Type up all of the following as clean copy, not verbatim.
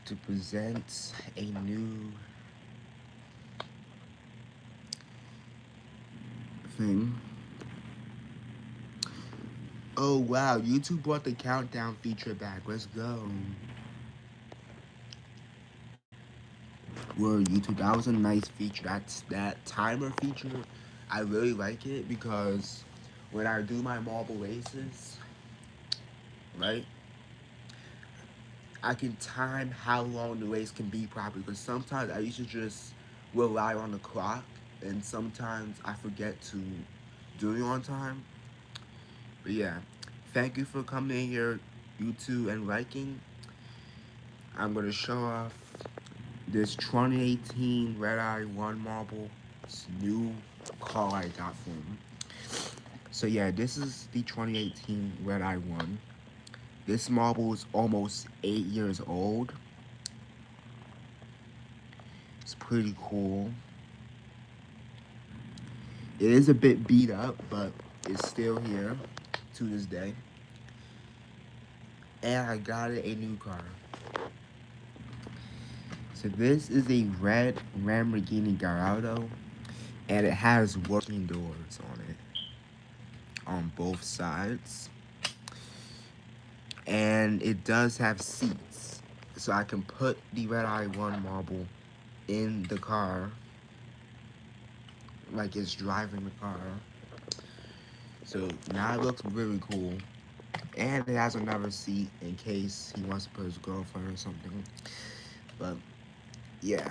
to present a new thing. Oh wow, YouTube brought the countdown feature back. Let's go. Word YouTube, that was a nice feature. That timer feature. I really like it because when I do my marble races, right, I can time how long the race can be properly. Because sometimes I used to just rely on the clock, and sometimes I forget to do it on time. But yeah, thank you for coming in here, YouTube, and liking. I'm gonna show off this 2018 Redeye 1 marble. It's new car I got from him. So yeah, this is the 2018 Redeye 1. This marble is almost 8 years old. It's pretty cool. It is a bit beat up, but it's still here to this day. And I got it a new car. So this is a red Lamborghini Gallardo, and it has working doors on it on both sides. And it does have seats, so I can put the Redeye 1 marble in the car like it's driving the car. So now it looks really cool. And it has another seat in case he wants to put his girlfriend or something. But yeah,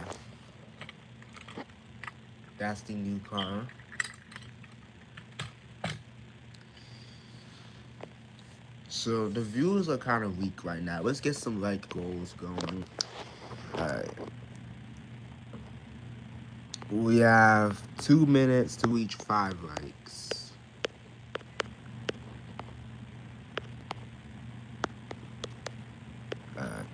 that's the new car. So the views are kind of weak right now. Let's get some like goals going. Alright. We have 2 minutes to reach 5 likes. Alright.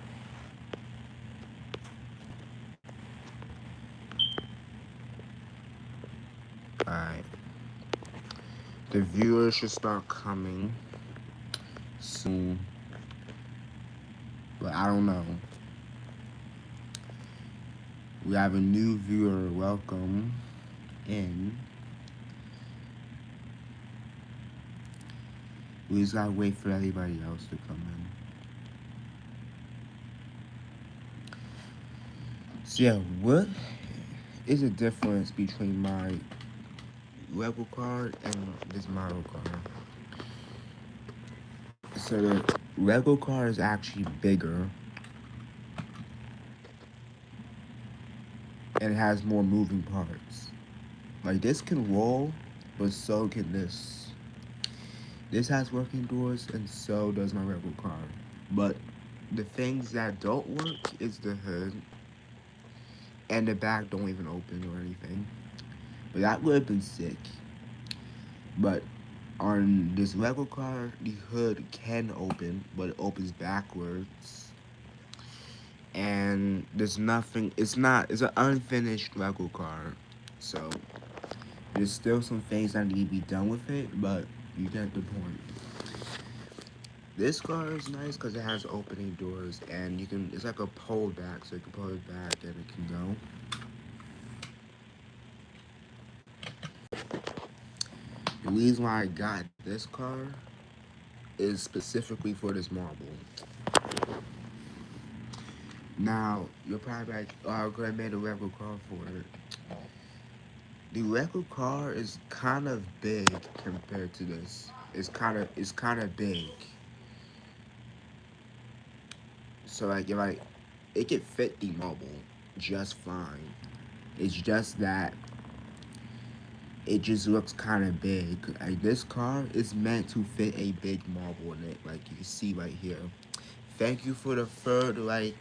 Alright. The viewers should start coming soon. But I don't know. We have a new viewer. Welcome in. We just gotta wait for everybody else to come in. So yeah, what is the difference between my Rebel card and this model card? So the Rebel card is actually bigger and it has more moving parts. Like this can roll, but so can this. This has working doors and so does my Rebel card. But the things that don't work is the hood and the back don't even open or anything. But that would have been sick. But on this Lego car, the hood can open, but it opens backwards. And there's nothing, it's an unfinished Lego car. So there's still some things that need to be done with it, but you get the point. This car is nice because it has opening doors and it's like a pull back, so you can pull it back and it can go. The reason why I got this car is specifically for this marble. Now, you're probably like, oh, I'm gonna make a record car for it. The record car is kind of big compared to this. It's kind of big. So like, it could fit the marble just fine. It's just that it just looks kind of big. Like this car is meant to fit a big marble in it, like you can see right here. Thank you for the third like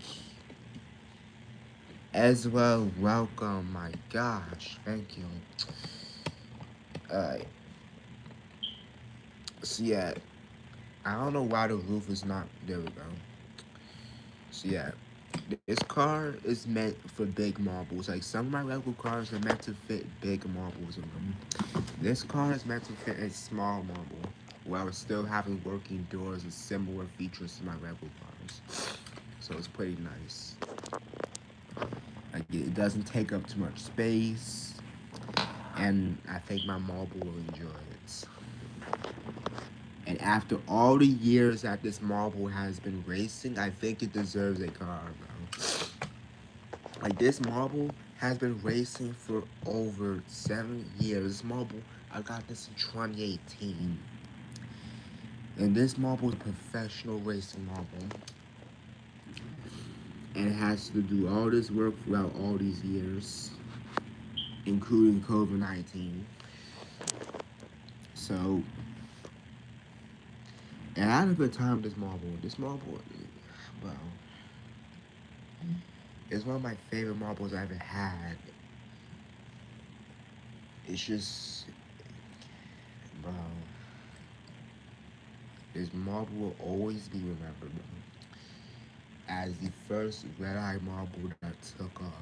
as well. Welcome, my gosh, thank you. Alright. So yeah, I don't know why the roof is not. There we go. So yeah, this car is meant for big marbles. Like some of my Lego cars are meant to fit big marbles in them. This car is meant to fit a small marble, while still having working doors and similar features to my Lego cars. so it's pretty nice. Like it doesn't take up too much space, and I think my marble will enjoy it. And after all the years that this marble has been racing, I think it deserves a car, bro. Like this marble has been racing for over 7 years. This marble, I got this in 2018. And this marble is a professional racing marble. And it has to do all this work throughout all these years, including COVID-19. So, and I had a good time with this marble. This marble, well, it's one of my favorite marbles I ever had. It's just, bro, this marble will always be remembered, bro, as the first Redeye marble that took off.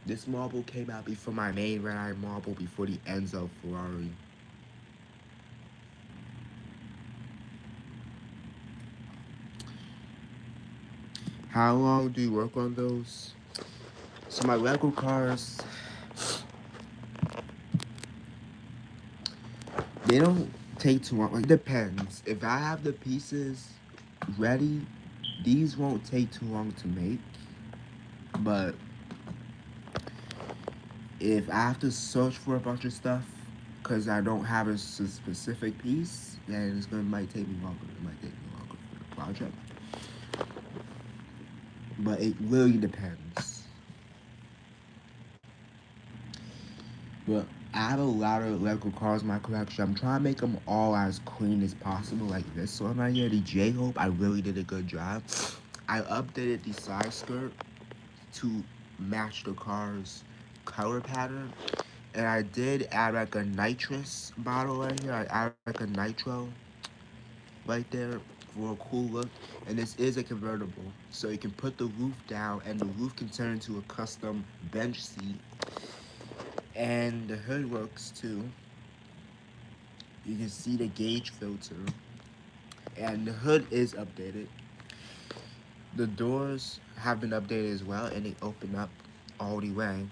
This marble came out before my main Redeye marble, before the Enzo Ferrari. How long do you work on those? So my Lego cars, they don't take too long. Like, it depends. If I have the pieces ready, these won't take too long to make. But if I have to search for a bunch of stuff because I don't have a specific piece, then might take me longer. It might take me longer for the project. But it really depends. But I have a lot of Lego cars in my collection. I'm trying to make them all as clean as possible, like this one right here, the J-Hope. I really did a good job. I updated the side skirt to match the car's color pattern. And I did add like a nitrous bottle right here. I added like a nitro right there for a cool look. And this is a convertible, so you can put the roof down and the roof can turn into a custom bench seat. And the hood works too. You can see the gauge filter. And the hood is updated. The doors have been updated as well, and they open up all the way.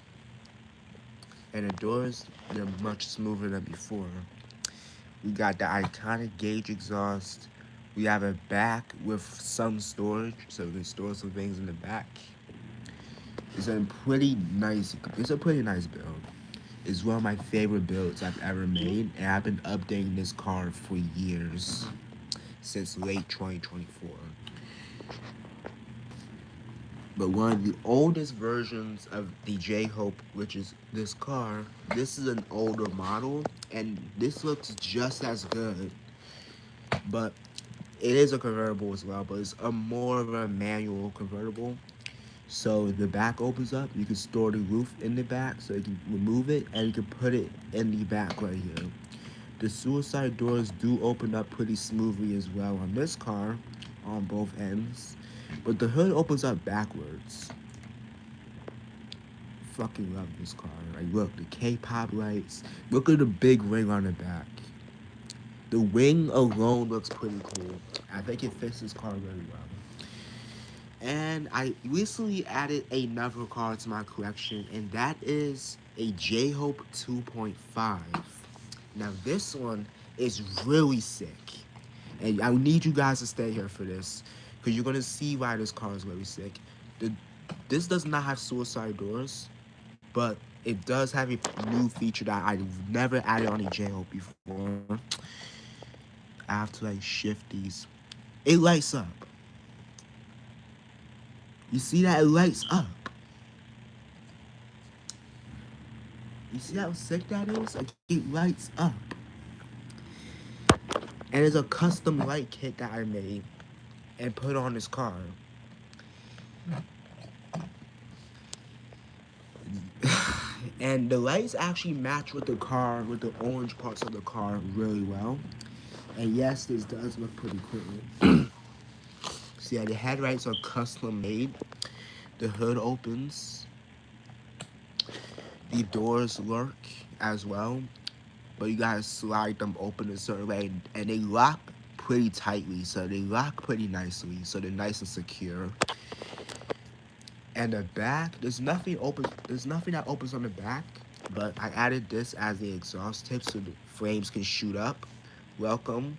And the doors, they're much smoother than before. We got the iconic gauge exhaust. We have a back with some storage, so we can store some things in the back. It's a pretty nice build. It's one of my favorite builds I've ever made, and I've been updating this car for years, since late 2024. But one of the oldest versions of the J-Hope, which is this car, this is an older model, and this looks just as good. But it is a convertible as well, but it's a more of a manual convertible. So the back opens up, you can store the roof in the back, so you can remove it, and you can put it in the back right here. The suicide doors do open up pretty smoothly as well on this car, on both ends. But the hood opens up backwards. Fucking love this car. Like, look, the K-pop lights. Look at the big ring on the back. The wing alone looks pretty cool. I think it fits this car very well. And I recently added another car to my collection, and that is a J-Hope 2.5. Now this one is really sick. And I need you guys to stay here for this, because you're going to see why this car is really sick. This does not have suicide doors, but it does have a new feature that I've never added on a J-Hope before. I have to like shift these. It lights up. You see that? It lights up. You see how sick that is? Like, it lights up. And it's a custom light kit that I made and put on this car. And the lights actually match with the car, with the orange parts of the car really well. And yes, this does look pretty cool. So yeah, the headlights are custom made. The hood opens. The doors work as well, but you gotta slide them open a certain way, and they lock pretty tightly, so they lock pretty nicely, so they're nice and secure. And the back, there's nothing that opens on the back, but I added this as the exhaust tip so the flames can shoot up. Welcome.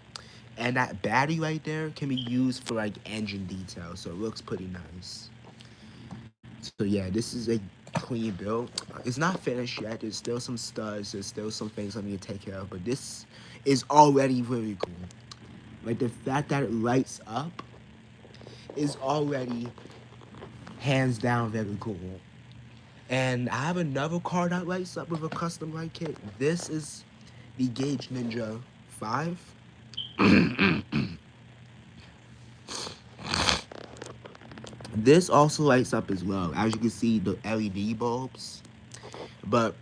And that battery right there can be used for like engine detail, so it looks pretty nice. So yeah, this is a clean build. It's not finished yet. There's still some studs. There's still some things I need to take care of, but this is already really cool. Like the fact that it lights up is already hands down very cool. And I have another car that lights up with a custom light kit. This is the Gauge Ninja 5. This also lights up as well. As you can see, the LED bulbs. But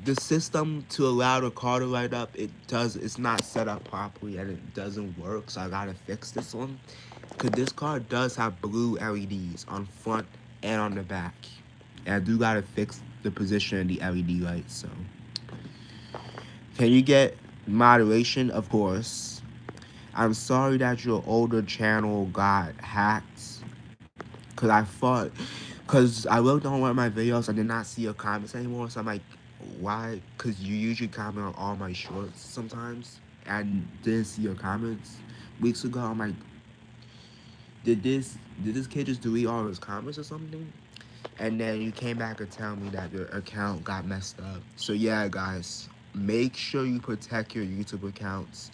the system to allow the car to light up, it's not set up properly and it doesn't work. So I gotta fix this one. Because this car does have blue LEDs on front and on the back. And I do gotta fix the position of the LED lights, so. Can you get moderation? Of course. I'm sorry that your older channel got hacked. Cause I looked on one of my videos, I did not see your comments anymore, so I'm like, why? Cause you usually comment on all my shorts sometimes, and didn't see your comments. Weeks ago, I'm like, did this kid just delete all his comments or something? And then you came back and tell me that your account got messed up. So yeah, guys, make sure you protect your YouTube accounts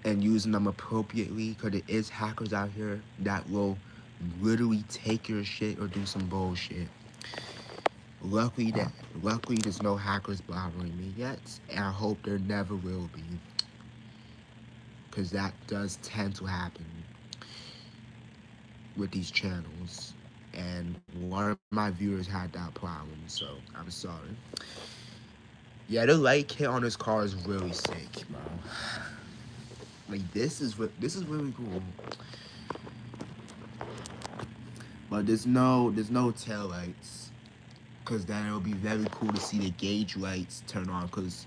and using them appropriately, because there is hackers out here that will literally take your shit or do some bullshit. Luckily, there's no hackers bothering me yet, and I hope there never will be, because that does tend to happen with these channels. And one of my viewers had that problem, so I'm sorry. Yeah, the light kit on this car is really sick, bro. Like this is really cool. But there's no tail lights, cause then it'll be very cool to see the gauge lights turn on. Cause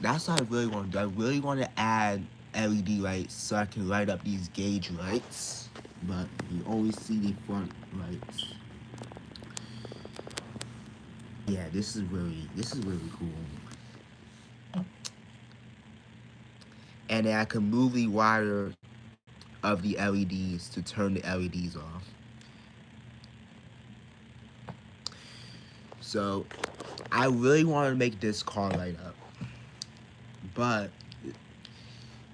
that's what I really want to do. I really want to add LED lights so I can light up these gauge lights. But you only see the front lights. Yeah, this is really cool. And then I can move the wire of the LEDs to turn the LEDs off. So I really want to make this car light up, but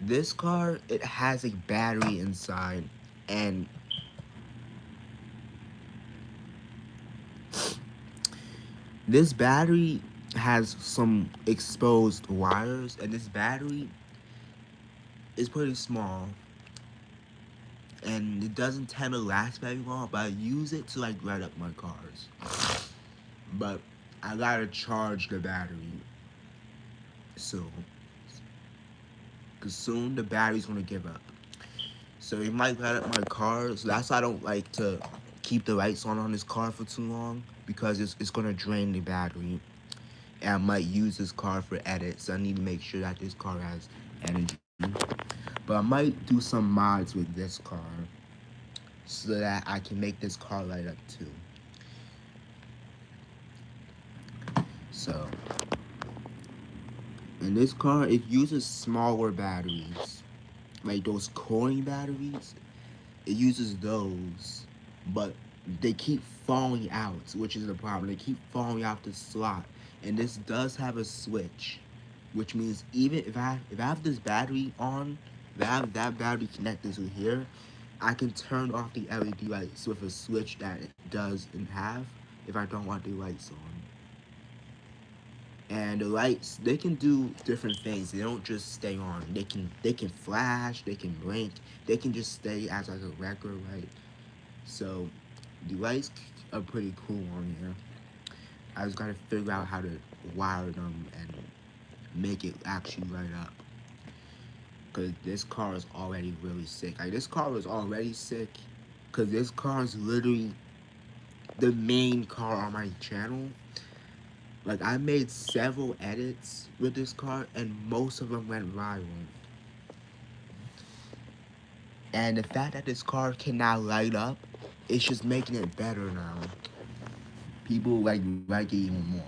this car, it has a battery inside, and this battery has some exposed wires, and this battery is pretty small, and it doesn't tend to last very long, but I use it to like light up my cars. But I gotta charge the battery soon, because soon the battery's gonna give up. So it might light up my car, so that's why I don't like to keep the lights on this car for too long, because it's gonna drain the battery. And I might use this car for edits, so I need to make sure that this car has energy. But I might do some mods with this car so that I can make this car light up too. So, in this car, it uses smaller batteries, like those coring batteries. It uses those, but they keep falling out, which is the problem. They keep falling out the slot, and this does have a switch, which means even if I have this battery on, if I have that battery connected to here, I can turn off the LED lights with a switch that it doesn't have if I don't want the lights on. And the lights, they can do different things. They don't just stay on. They can flash, they can blink, they can just stay as like a regular light. So the lights are pretty cool on here. I just gotta figure out how to wire them and make it actually light up. Cause this car is already really sick. Like this car is already sick, cause this car is literally the main car on my channel. Like I made several edits with this car, and most of them went viral. And the fact that this car cannot light up, it's just making it better now. People like it even more.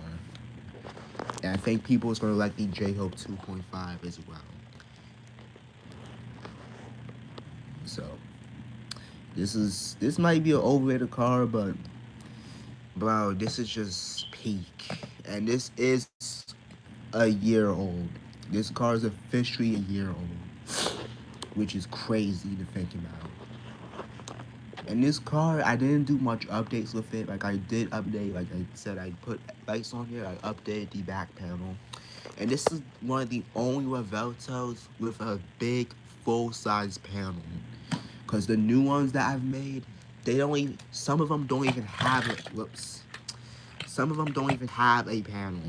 And I think people is gonna like the J-Hope 2.5 as well. So this might be an overrated car, but bro, this is just peak. And this is a year old. This car is officially a year old, which is crazy to think about. And this car, I didn't do much updates with it. Like I did update, like I said, I put lights on here. I updated the back panel. And this is one of the only Reveltos with a big full-size panel. Cause the new ones that I've made, they don't even. Some of them don't even have it. Whoops. Some of them don't even have a panel,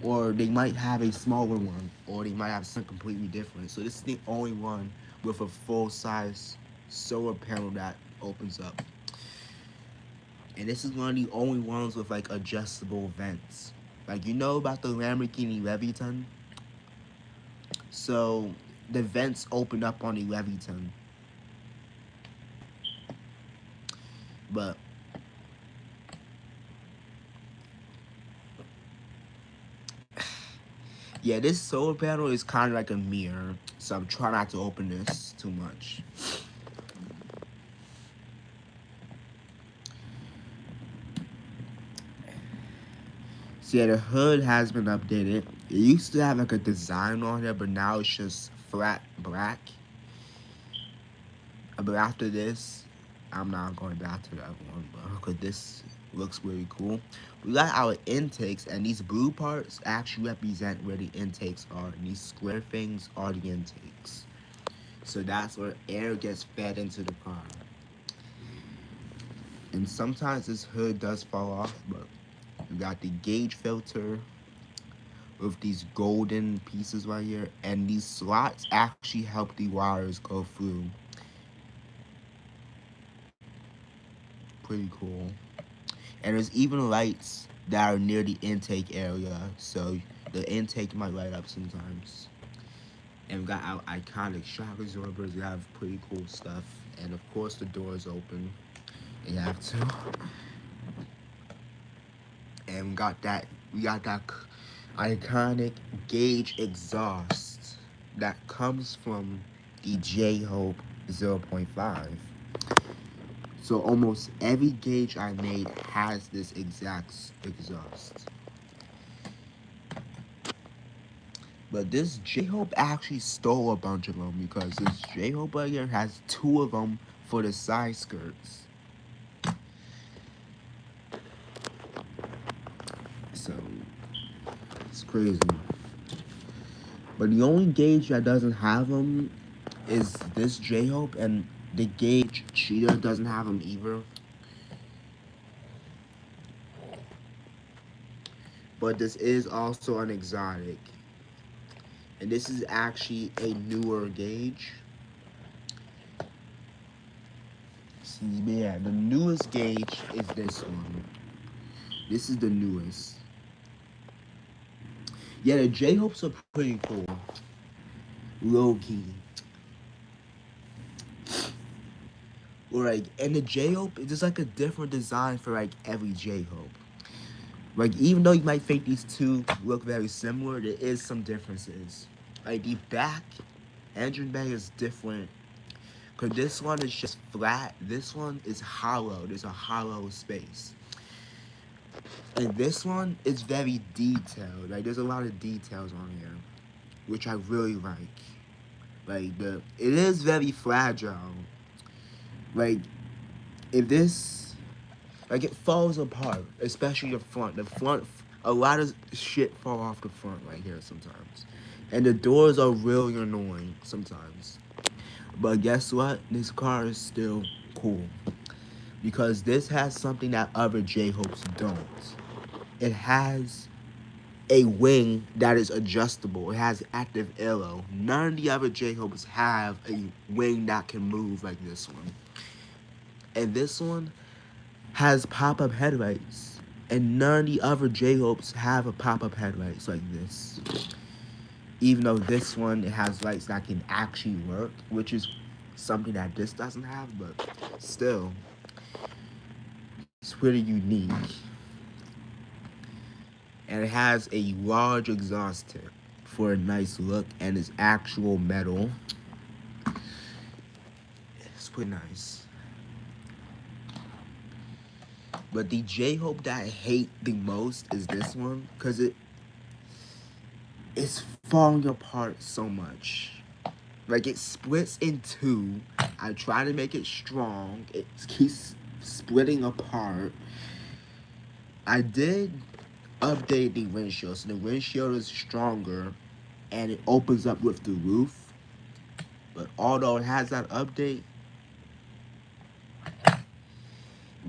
or they might have a smaller one, or they might have something completely different. So this is the only one with a full-size solar panel that opens up. And this is one of the only ones with like adjustable vents. Like you know about the Lamborghini Leviton? So the vents open up on the Leviton. But yeah, this solar panel is kind of like a mirror. So I'm trying not to open this too much. So yeah, the hood has been updated. It used to have like a design on it, but now it's just flat black. But after this, I'm not going back to that one, because this looks really cool. We got our intakes, and these blue parts actually represent where the intakes are, and these square things are the intakes. So that's where air gets fed into the car. And sometimes this hood does fall off, but we got the gauge filter with these golden pieces right here, and these slots actually help the wires go through. Pretty cool. And there's even lights that are near the intake area, so the intake might light up sometimes. And we got our iconic shock absorbers. We have pretty cool stuff, and of course the doors open. You have to. And we got that iconic gauge exhaust that comes from the J-Hope 0.5. So almost every gauge I made has this exact exhaust. But this J-Hope actually stole a bunch of them, because this J-Hope right here has 2 of them for the side skirts. So it's crazy. But the only gauge that doesn't have them is this J-Hope, and the gauge Cheetah doesn't have them either. But this is also an exotic. And this is actually a newer gauge. See, yeah, the newest gauge is this one. This is the newest. Yeah, the J-Hopes are pretty cool. Low key. Or like, and the J-Hope, it's like a different design for like every J-Hope. Like, even though you might think these two look very similar, there is some differences. Like, the back engine bay is different. Because this one is just flat. This one is hollow. There's a hollow space. And this one is very detailed. Like, there's a lot of details on here, which I really like. Like, it is very fragile. Like, if this, like, it falls apart, especially the front. The front, a lot of shit fall off the front right here sometimes. And the doors are really annoying sometimes. But guess what? This car is still cool. Because this has something that other J-Hopes don't. It has a wing that is adjustable. It has active aero. None of the other J-Hopes have a wing that can move like this one. And this one has pop-up headlights. And none of the other J-Hopes have a pop-up headlights like this. Even though this one, it has lights that can actually work, which is something that this doesn't have, but still, it's pretty unique. And it has a large exhaust tip for a nice look, and it's actual metal. It's pretty nice. But the J-Hope that I hate the most is this one, because it's falling apart so much. Like, it splits in two. I try to make it strong. It keeps splitting apart. I did update the windshield, so the windshield is stronger, and it opens up with the roof. But although it has that update,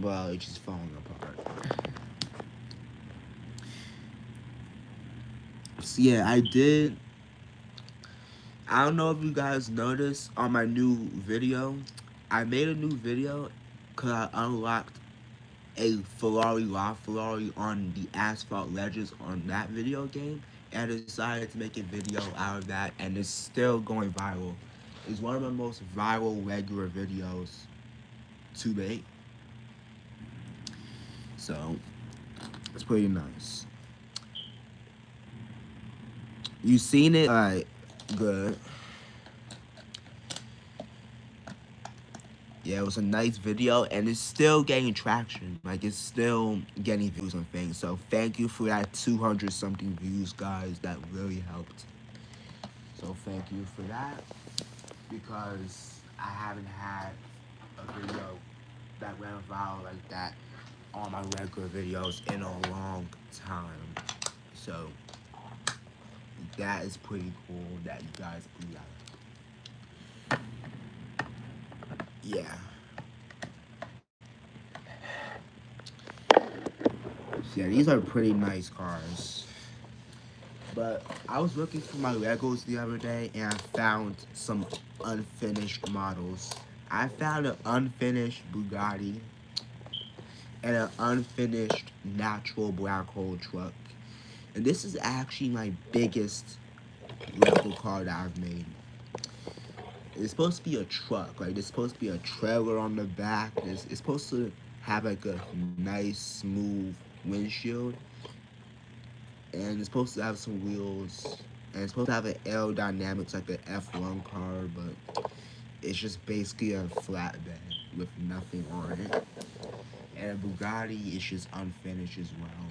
well, it's just falling apart. So yeah, I don't know if you guys noticed on my new video. I made a new video because I unlocked a Ferrari LaFerrari on the asphalt ledges on that video game, and I decided to make a video out of that, and it's still going viral. It's one of the most viral regular videos to make, so it's pretty nice. You seen it? Alright, good. Yeah, it was a nice video, and it's still getting traction. Like, it's still getting views on things. So thank you for that 200 something views, guys. That really helped. So thank you for that, because I haven't had a video that went viral like that on my regular videos in a long time. So that is pretty cool that you guys do that. Yeah. So yeah, these are pretty nice cars. But I was looking for my Legos the other day, and I found some unfinished models. I found an unfinished Bugatti and an unfinished natural black hole truck. And this is actually my biggest Lego car that I've made. It's supposed to be a truck. Like, there's supposed to be a trailer on the back. It's supposed to have like a nice, smooth windshield. And it's supposed to have some wheels. And it's supposed to have an aerodynamics like an F1 car, but it's just basically a flatbed with nothing on it. And a Bugatti is just unfinished as well.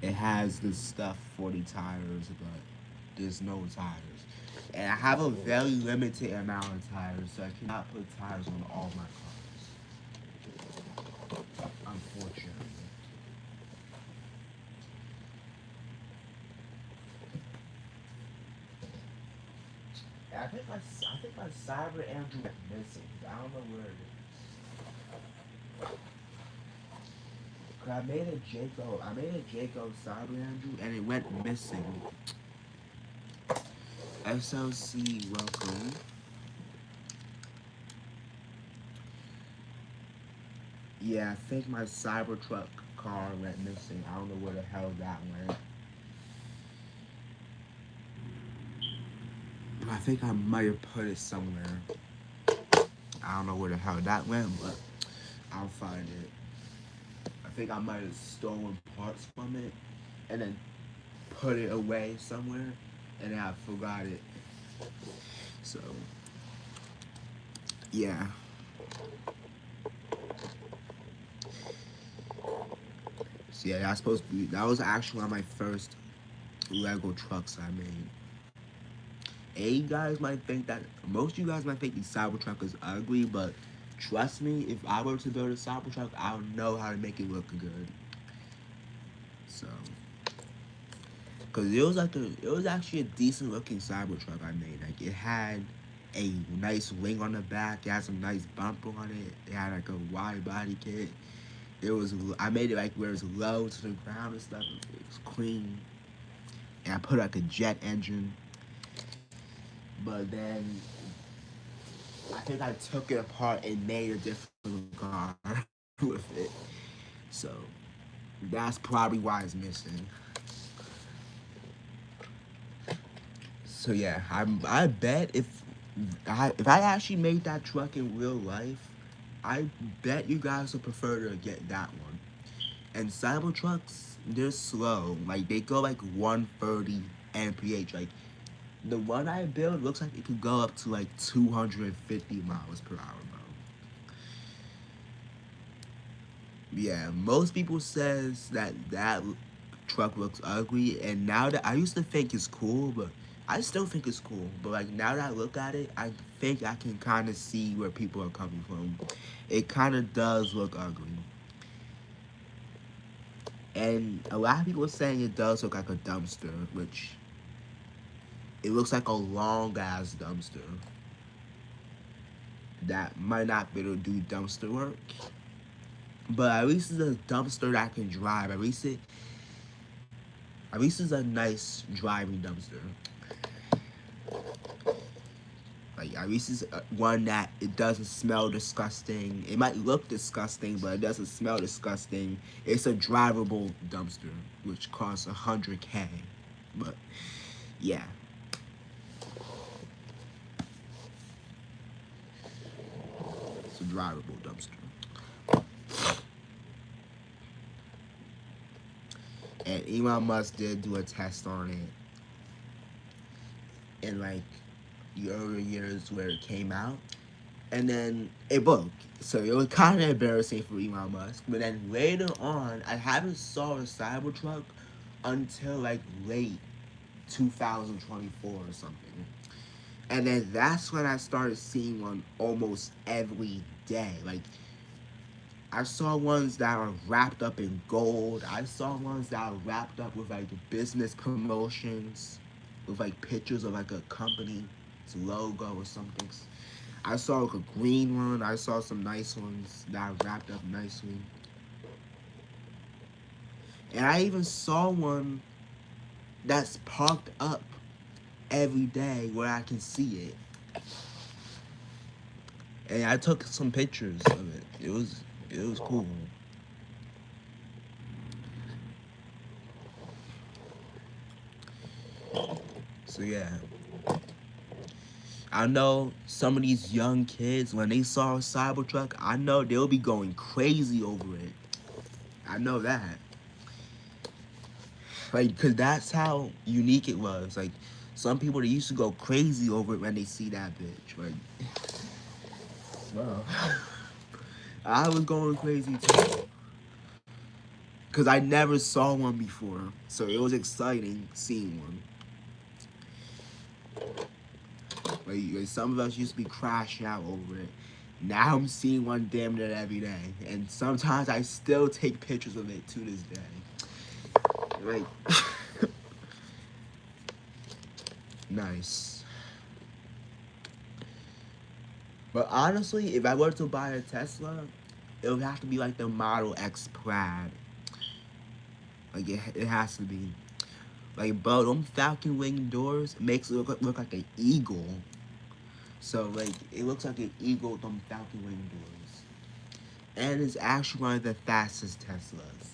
It has the stuff for the tires, but there's no tires. And I have a very limited amount of tires, so I cannot put tires on all my cars, unfortunately. I think my Cyber Andrew is missing. I don't know where it is. Cause I made a Jaco Cyber Andrew, and it went missing. SLC, welcome. Yeah, I think my Cybertruck car went missing. I don't know where the hell that went. I think I might have put it somewhere. I don't know where the hell that went, but I'll find it. I think I might have stolen parts from it and then put it away somewhere, and I forgot it. So, yeah. So yeah, that was actually one of my first Lego trucks I made. Most of you guys might think the Cybertruck is ugly, but trust me, if I were to build a Cybertruck, I'll know how to make it look good. So, cause it was actually a decent looking Cybertruck I made. Like, it had a nice wing on the back. It had some nice bumper on it. It had like a wide body kit. I made it like where it's low to the ground and stuff. It was clean. And I put like a jet engine. But then I think I took it apart and made a different car with it. So that's probably why it's missing. So yeah, I bet if If I actually made that truck in real life, I bet you guys would prefer to get that one. And Cybertrucks, they're slow. Like they go like 130 mph. Like the one I built looks like it could go up to like 250 miles per hour, bro. Yeah, most people says that truck looks ugly, and now that I used to think it's cool, but I still think it's cool. But like now that I look at it, I think I can kind of see where people are coming from. It kind of does look ugly, and a lot of people are saying it does look like a dumpster, which it looks like a long ass dumpster that might not be able to do dumpster work. But at least it's a dumpster that can drive. At least it's a nice driving dumpster. Like at least it's one that it doesn't smell disgusting. It might look disgusting, but it doesn't smell disgusting. It's a drivable dumpster, which costs 100K. But yeah, it's a drivable dumpster. And Elon Musk did do a test on it in like the early years where it came out, and then it broke. So it was kind of embarrassing for Elon Musk. But then later on, I haven't saw a Cybertruck until like late 2024 or something. And then that's when I started seeing one almost every day. Like I saw ones that are wrapped up in gold. I saw ones that are wrapped up with like business promotions, with like pictures of like a company's logo or something. I saw like a green one. I saw some nice ones that are wrapped up nicely. And I even saw one that's parked up every day where I can see it. And I took some pictures of it. It was cool. So yeah. I know some of these young kids, when they saw a Cybertruck, I know they'll be going crazy over it. I know that. Like, cause that's how unique it was. Like, some people they used to go crazy over it when they see that bitch. Like, bro, I was going crazy too. Cause I never saw one before, so it was exciting seeing one. Like some of us used to be crashing out over it. Now I'm seeing one damn near every day, and sometimes I still take pictures of it to this day. Like, nice. But honestly, if I were to buy a Tesla, it would have to be like the Model X Plaid. Like it has to be. Like, bro, them Falcon Wing doors makes it look like an eagle. So like it looks like an eagle with them Falcon Wing doors. And it's actually one of the fastest Teslas.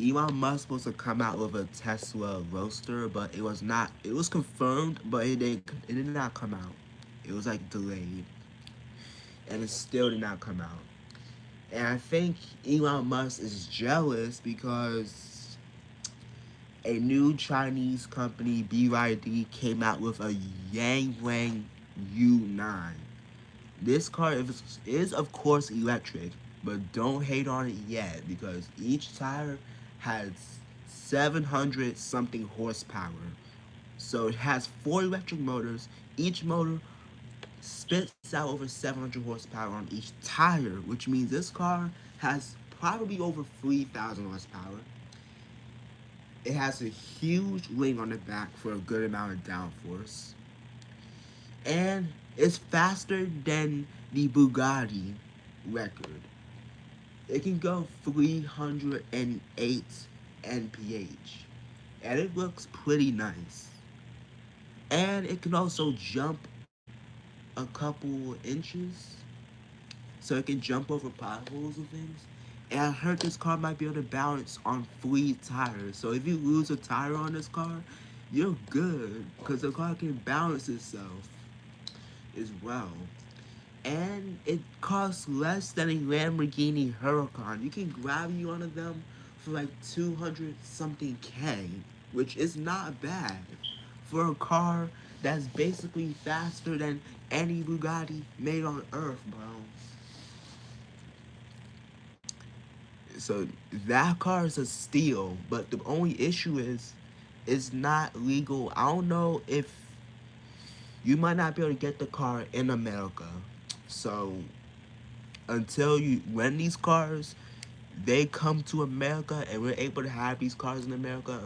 Elon Musk supposed to come out with a Tesla Roadster, but it was not. It was confirmed, but it did not come out. It was like delayed, and it still did not come out. And I think Elon Musk is jealous because a new Chinese company, BYD, came out with a Yang Wang U9. This car is of course electric, but don't hate on it yet because each tire has 700 something horsepower. So it has 4 electric motors. Each motor spits out over 700 horsepower on each tire, which means this car has probably over 3,000 horsepower. It has a huge wing on the back for a good amount of downforce. And it's faster than the Bugatti record. It can go 308 mph. And it looks pretty nice. And it can also jump a couple inches. So it can jump over potholes and things. And I heard this car might be able to balance on 3 tires. So if you lose a tire on this car, you're good because the car can balance itself as well. And it costs less than a Lamborghini Huracan. You can grab you one of them for like 200 something K, which is not bad for a car that's basically faster than any Bugatti made on earth, bro. So that car is a steal, but the only issue is it's not legal. I don't know if you might not be able to get the car in America. So until you rent these cars, they come to America and we're able to have these cars in America,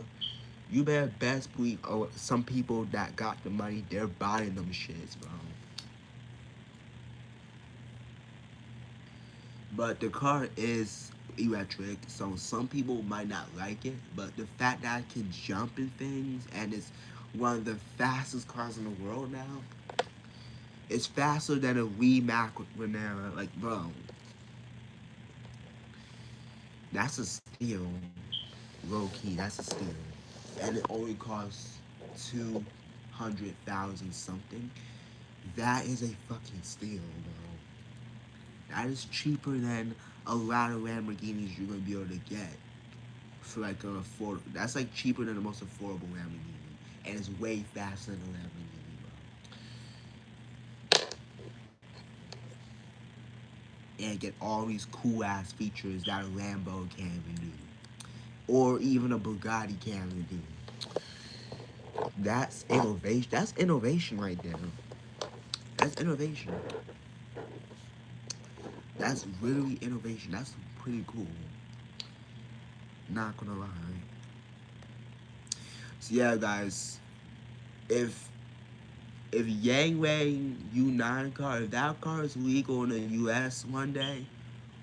you better best believe some people that got the money, they're buying them shits, bro. But the car is electric, so some people might not like it. But the fact that I can jump in things and it's one of the fastest cars in the world now, it's faster than a Wii Mac Renera. Like, bro, that's a steal. Low key, that's a steal. And it only costs 200,000 something. That is a fucking steal, bro. That is cheaper than a lot of Lamborghinis you're gonna be able to get for like an affordable. That's like cheaper than the most affordable Lamborghini, and it's way faster than a Lamborghini, bro. And get all these cool ass features that a Lambo can't even do, or even a Bugatti can't even do. That's innovation. That's innovation right there. That's innovation. That's literally innovation. That's pretty cool. Not gonna lie. So yeah, guys, if Yang Wang U9 car, if that car is legal in the U.S. one day,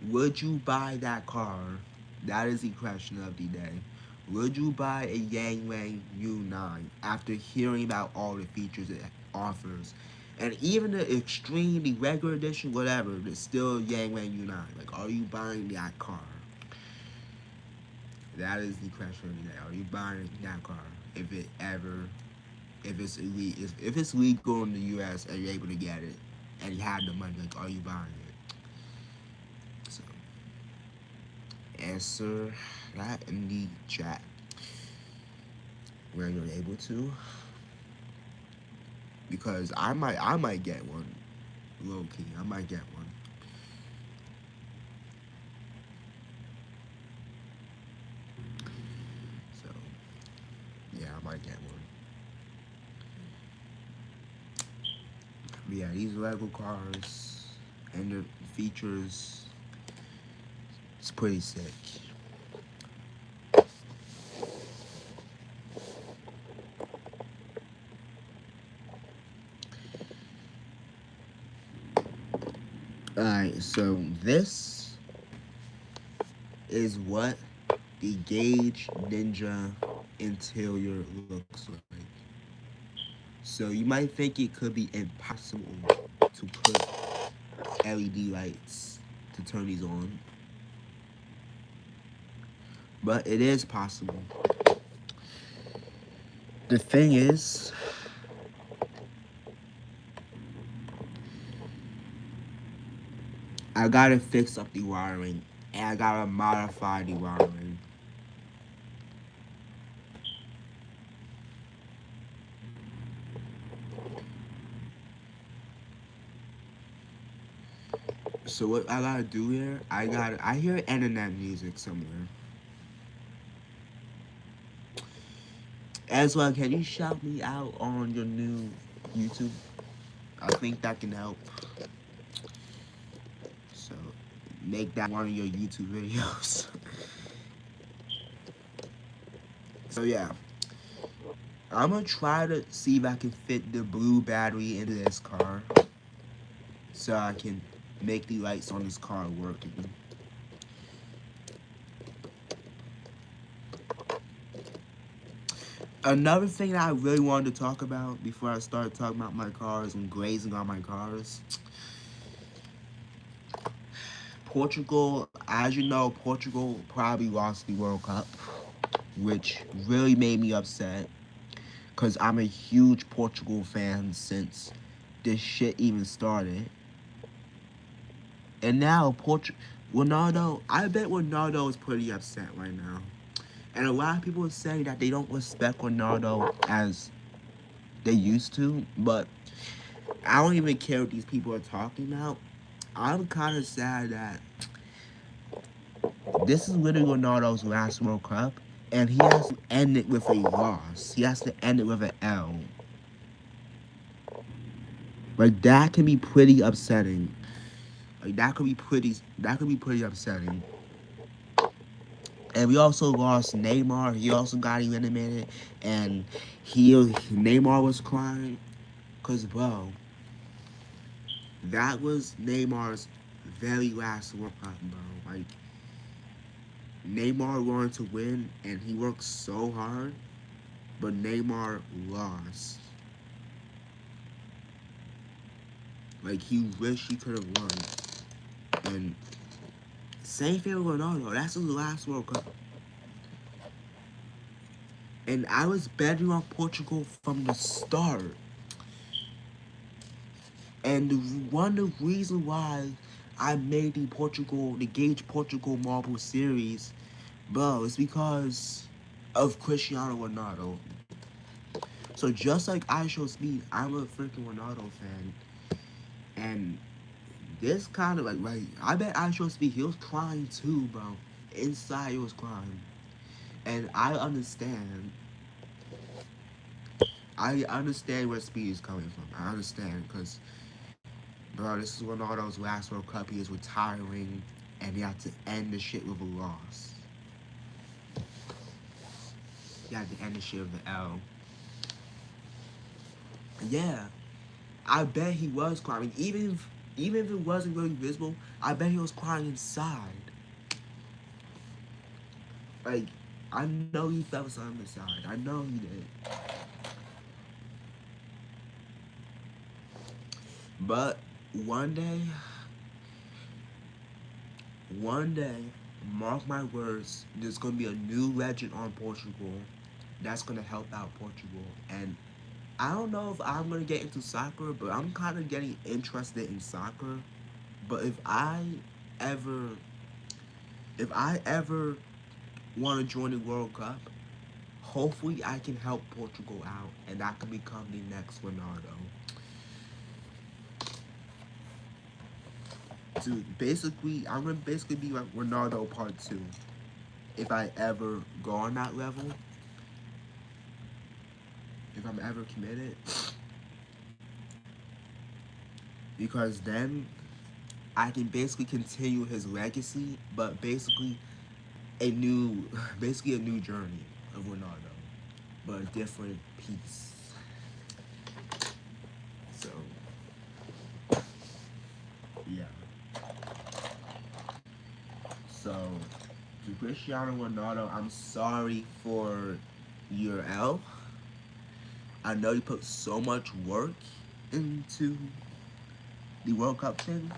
would you buy that car? That is the question of the day. Would you buy a Yang Wang U9 after hearing about all the features it offers? And even the extreme, the regular edition, whatever, it's still Yang Wang U9. Like, are you buying that car? That is the question of the day. Are you buying that car if it ever, if it's legal in the U.S. and you're able to get it, and you have the money? Like, are you buying it? So, answer that in the chat when you're able to, because I might get one. Low key, I might get one. So, yeah, I might get one. But yeah, these Lego cars and the features, it's pretty sick. Alright, so this is what the Gauge Ninja interior looks like. So you might think it could be impossible to put LED lights to turn these on, but it is possible. The thing is, I gotta fix up the wiring and I gotta modify the wiring. So what I gotta do here, I hear internet music somewhere. As well, can you shout me out on your new YouTube? I think that can help. So make that one of your YouTube videos. So yeah, I'm gonna try to see if I can fit the blue battery into this car, so I can make the lights on this car working. Another thing that I really wanted to talk about before I start talking about my cars and glazing on my cars. Portugal, as you know, Portugal probably lost the World Cup, which really made me upset. Cause I'm a huge Portugal fan since this shit even started. And now Ronaldo, I bet Ronaldo is pretty upset right now. And a lot of people are saying that they don't respect Ronaldo as they used to, but I don't even care what these people are talking about. I'm kind of sad that this is literally Ronaldo's last World Cup, and he has to end it with a loss. He has to end it with an L. Like that can be pretty upsetting. Like that could be pretty upsetting. And we also lost Neymar. He also got eliminated, and Neymar was crying, cause bro, that was Neymar's very last World Cup, bro. Like Neymar wanted to win, and he worked so hard, but Neymar lost. Like he wished he could have won. And same thing with Ronaldo. That's his last World Cup. And I was betting on Portugal from the start. And one of the reasons why I made the Gauge Portugal Marble Series, bro, is because of Cristiano Ronaldo. So just like I Show Speed, I'm a freaking Ronaldo fan. And this kind of like, I bet I Show Speed, he was crying too, bro. Inside, he was crying. And I understand. I understand where Speed is coming from. I understand, because bro, this is Ronaldo's last World Cup. He is retiring, and he had to end the shit with a loss. He had to end the shit with the L. Yeah, I bet he was crying. Even if it wasn't really visible, I bet he was crying inside. Like, I know he felt something inside. I know he did. But one day, one day, mark my words, there's gonna be a new legend on Portugal that's gonna help out Portugal. And I don't know if I'm gonna get into soccer, but I'm kind of getting interested in soccer. But ever, if I ever want to join the World Cup, hopefully I can help Portugal out, and I can become the next Ronaldo. Dude, basically, I'm gonna basically be like Ronaldo Part 2. If I ever go on that level, if I'm ever committed, because then I can basically continue his legacy, but a new, basically a new journey of Ronaldo, but a different piece. So, yeah. So, to Cristiano Ronaldo, I'm sorry for your L. I know you put so much work into the World Cup thing.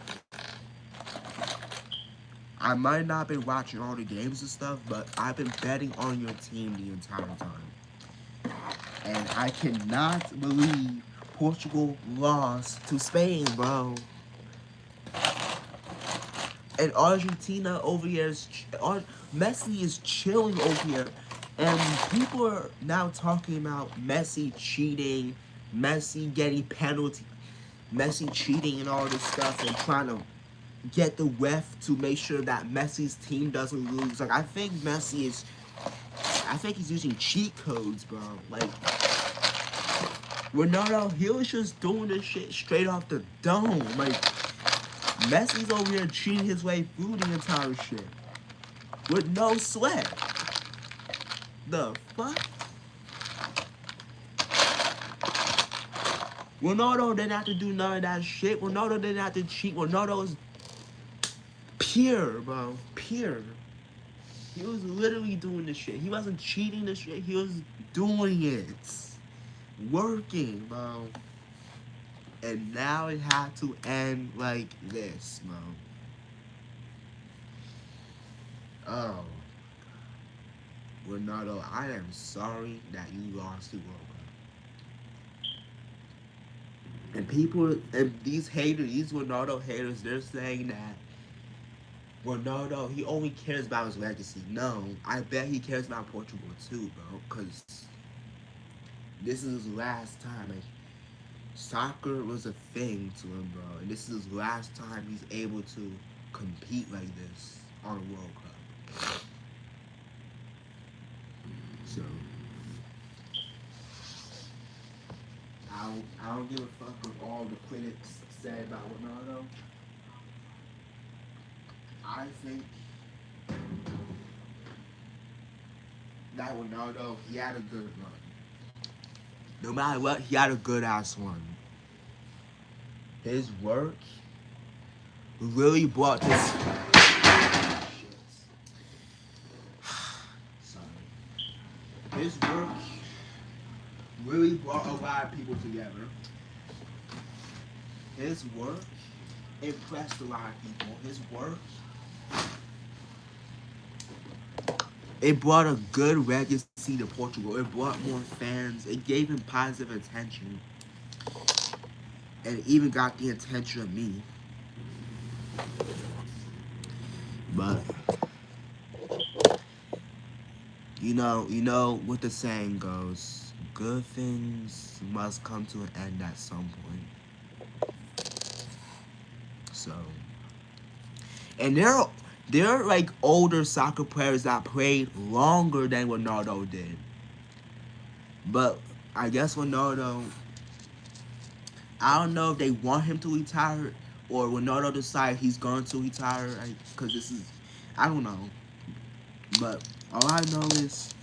I might not have been watching all the games and stuff, but I've been betting on your team the entire time. And I cannot believe Portugal lost to Spain, bro. And Argentina over here Messi is chilling over here. And people are now talking about Messi cheating, Messi getting penalty, Messi cheating and all this stuff, and trying to get the ref to make sure that Messi's team doesn't lose. Like, I think he's using cheat codes, bro. Like, Ronaldo, he was just doing this shit straight off the dome. Like, Messi's over here cheating his way through the entire shit with no sweat. The fuck? Ronaldo didn't have to do none of that shit. Ronaldo didn't have to cheat. Ronaldo was pure, bro. Pure. He was literally doing this shit. He wasn't cheating this shit. He was doing it. Working, bro. And now it had to end like this, bro. Oh. Ronaldo, I am sorry that you lost the World Cup. And people, and these haters, these Ronaldo haters, they're saying that Ronaldo, he only cares about his legacy. No, I bet he cares about Portugal too, bro. Because this is his last time. Like, soccer was a thing to him, bro. And this is his last time he's able to compete like this on a World Cup. So, I don't give a fuck what all the critics say about Ronaldo. I think that Ronaldo, he had a good run. No matter what, he had a good ass run. His work really brought this. Sorry. His work really brought a lot of people together. His work impressed a lot of people. His work, it brought a good legacy to Portugal. It brought more fans. It gave him positive attention. And it even got the attention of me. But you know what the saying goes, good things must come to an end at some point. So, and there are like older soccer players that played longer than Ronaldo did. But I guess Ronaldo, I don't know if they want him to retire or Ronaldo decide he's going to retire. Because this is, I don't know. But all I know is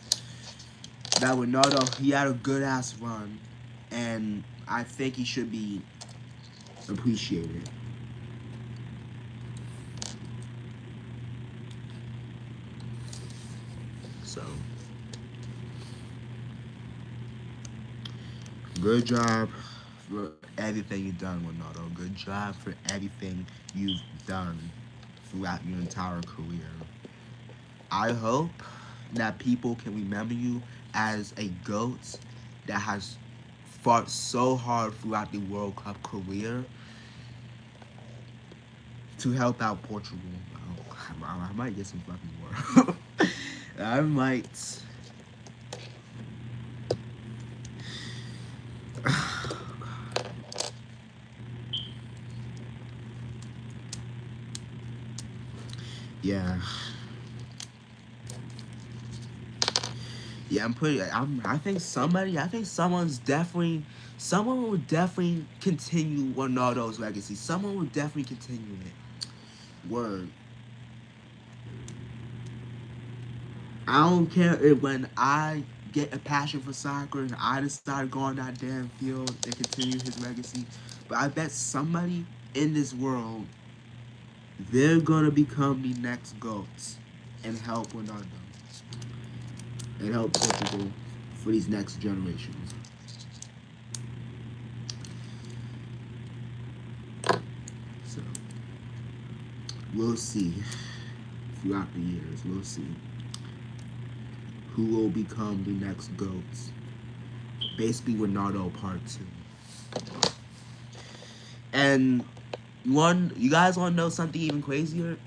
that Ronaldo, he had a good ass run. And I think he should be appreciated. So, good job for everything you've done, Ronaldo. Good job for everything you've done throughout your entire career. I hope that people can remember you as a GOAT that has fought so hard throughout the World Cup career to help out Portugal. I might get some fucking more. I might. Yeah. Yeah, I think someone will definitely continue Ronaldo's legacy. Someone will definitely continue it. Word. I don't care if when I get a passion for soccer and I decide to go on that damn field and continue his legacy. But I bet somebody in this world, they're gonna become the next GOATs and help Ronaldo. And help Portugal for these next generations. So, we'll see throughout the years. We'll see who will become the next GOATs. Basically, Ronaldo Part 2. And you guys want to know something even crazier?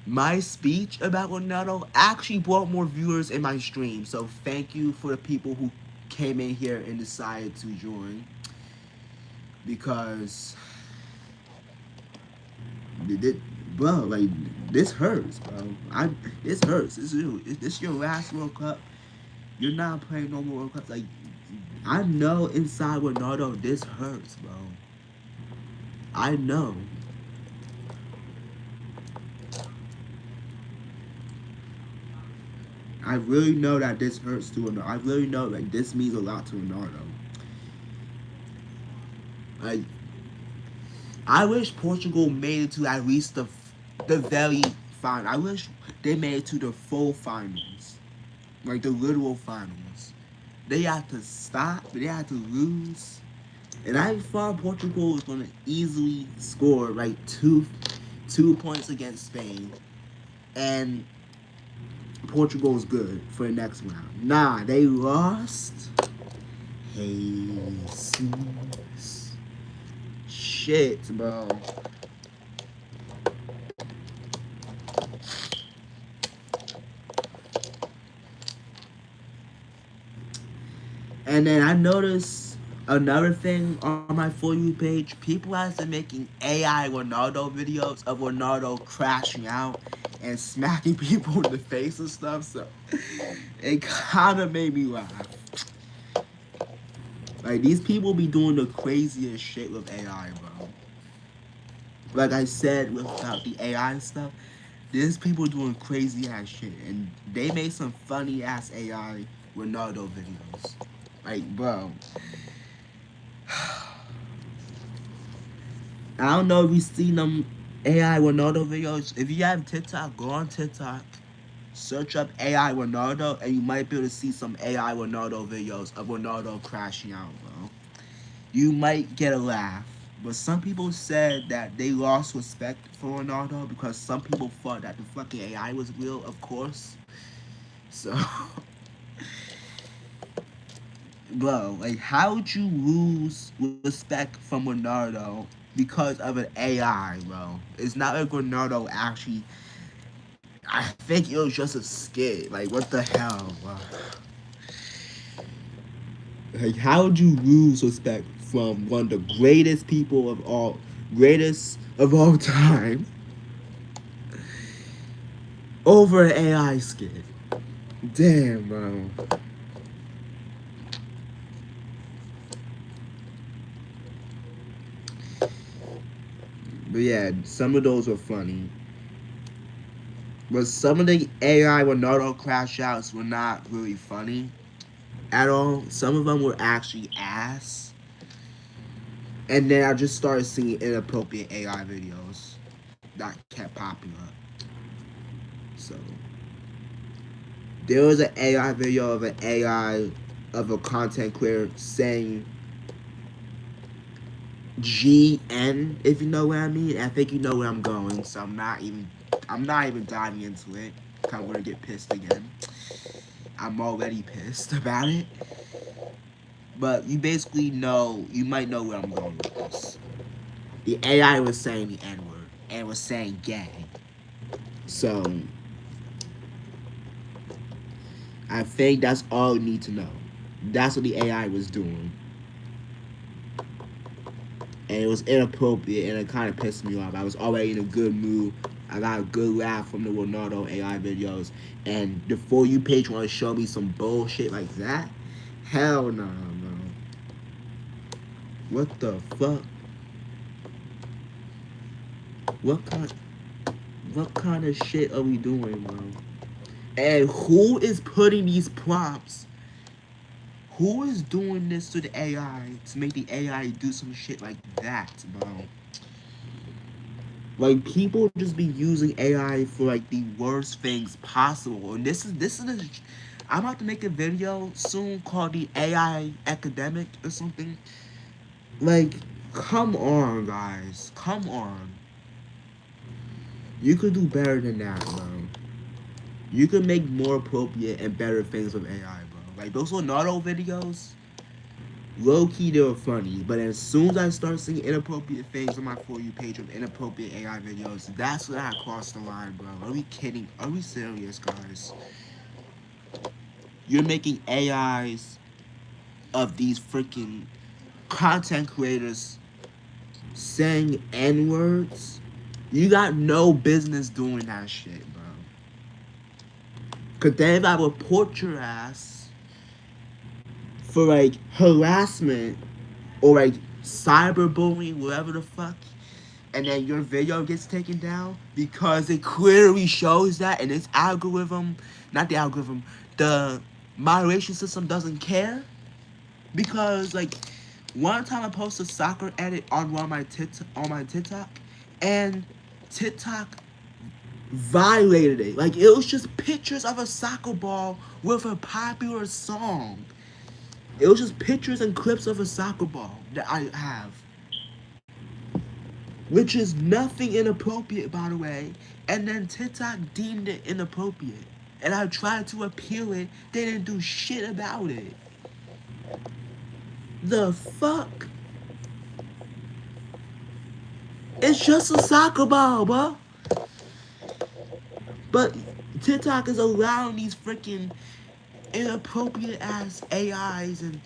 My speech about Ronaldo actually brought more viewers in my stream. So thank you for the people who came in here and decided to join. Because, bro, like, this hurts, bro. This hurts. This is your last World Cup. You're not playing no more World Cups. Like, I know inside Ronaldo, this hurts, bro. I know. I really know that this hurts to Ronaldo. I really know like this means a lot to Ronaldo. Like, I wish Portugal made it to at least the very final. I wish they made it to the full finals, like the literal finals. They had to stop. They had to lose, and I thought Portugal was gonna easily score like two points against Spain, and Portugal is good for the next round. Nah, they lost. Jesus. shit, bro. And then I noticed another thing on my For You page. People have been making AI Ronaldo videos of Ronaldo crashing out and smacking people in the face and stuff. So it kind of made me laugh. Like, these people be doing the craziest shit with AI, bro. Like I said about the AI stuff, there's people doing crazy ass shit, and they made some funny ass AI Ronaldo videos. Like, bro, I don't know if you seen them AI Ronaldo videos. If you have TikTok, go on TikTok, search up AI Ronaldo, and you might be able to see some AI Ronaldo videos of Ronaldo crashing out, bro. You might get a laugh. But some people said that they lost respect for Ronaldo because some people thought that the fucking AI was real, of course. So, bro, like, how would you lose respect from Ronaldo because of an AI, bro? It's not like Ronaldo actually. I think it was just a skit. Like, what the hell, bro? Like, how would you lose respect from one of the greatest of all time, over an AI skit? Damn, bro. But yeah, some of those were funny. But some of the AI Ronaldo crash outs were not really funny at all. Some of them were actually ass. And then I just started seeing inappropriate AI videos that kept popping up. So there was an AI video of an AI of a content creator saying GN, if you know what I mean. I think you know where I'm going, so I'm not even diving into it. I'm gonna get pissed again. I'm already pissed about it. But you basically know, you might know where I'm going with this. The AI was saying the N word and was saying gay. So I think that's all you need to know. That's what the AI was doing. And it was inappropriate and it kind of pissed me off. I was already in a good mood. I got a good laugh from the Ronaldo AI videos. And the For You page want to show me some bullshit like that? Hell no, bro. What the fuck? What kind what kind of shit are we doing, bro? And who is putting these prompts? Who is doing this to the AI to make the AI do some shit like that, bro? Like, people just be using AI for like the worst things possible. And I'm about to make a video soon called the AI Academic or something. Like, come on, guys. Come on. You could do better than that, bro. You could make more appropriate and better things with AI, bro. Like, those Leonardo videos, low key, they were funny. But as soon as I start seeing inappropriate things on my For You page of inappropriate AI videos, that's when I crossed the line, bro. Are we kidding? Are we serious, guys? You're making AIs of these freaking content creators saying N words? You got no business doing that shit, bro. Cause then if I report your ass for like harassment or like cyberbullying, whatever the fuck, and then your video gets taken down because it clearly shows that, and its algorithm, not the algorithm, the moderation system doesn't care. Because like one time I posted a soccer edit on my TikTok, and TikTok violated it. Like, it was just pictures of a soccer ball with a popular song. It was just pictures and clips of a soccer ball that I have. Which is nothing inappropriate, by the way. And then TikTok deemed it inappropriate. And I tried to appeal it. They didn't do shit about it. The fuck? It's just a soccer ball, bro. But TikTok is allowing these freaking inappropriate ass AIs and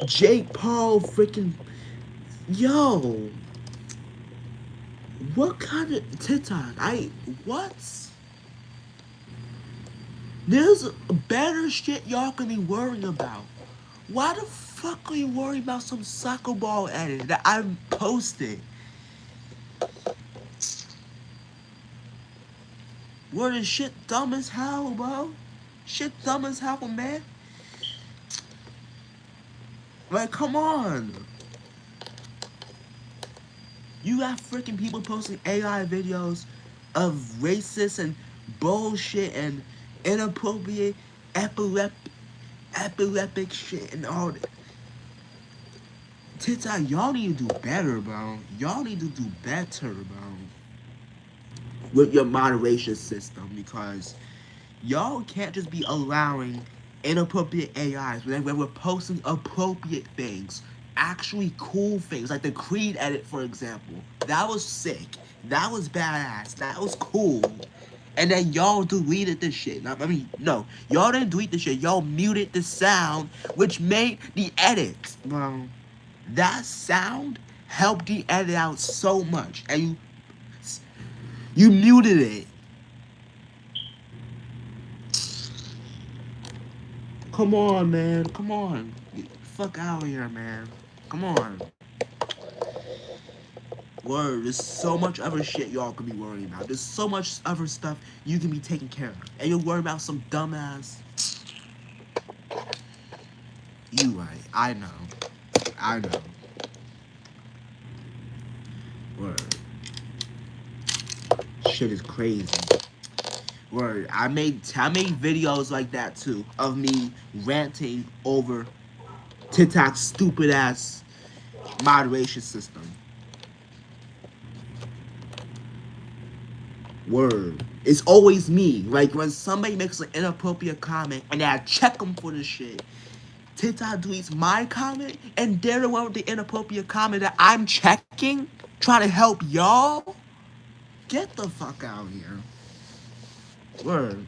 Jake Paul freaking yo. What kind of TikTok? What? There's better shit y'all can be worrying about. Why the fuck are you worried about some soccer ball edit that I posted? Where the shit dumb as hell, bro? Shit dumb as hell, man. Like, come on. You got freaking people posting AI videos of racist and bullshit and inappropriate epileptic shit and all that. TikTok, y'all need to do better, bro. Y'all need to do better, bro. With your moderation system because y'all can't just be allowing inappropriate AIs when we're posting appropriate things, actually cool things, like the Creed edit, for example. That was sick. That was badass. That was cool. And then y'all deleted the shit. I mean, no, y'all didn't delete the shit. Y'all muted the sound, which made the edit, bro. That sound helped the edit out so much, and you muted it. Come on, man. Come on. Get the fuck out of here, man. Come on. Word, there's so much other shit y'all could be worrying about. There's so much other stuff you can be taking care of. And you're worried about some dumbass. You right. I know. I know. Word. Shit is crazy. Word. I made videos like that too. Of me ranting over TikTok's stupid ass moderation system. Word. It's always me. Like when somebody makes an inappropriate comment and I check them for the shit. TikTok deletes my comment and they're the one with the inappropriate comment that I'm checking, trying to help y'all. Get the fuck out here. Word.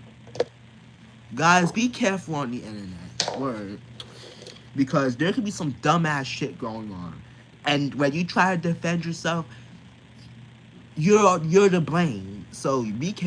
Guys, be careful on the internet. Word. Because there could be some dumbass shit going on. And when you try to defend yourself, you're to blame. So be careful.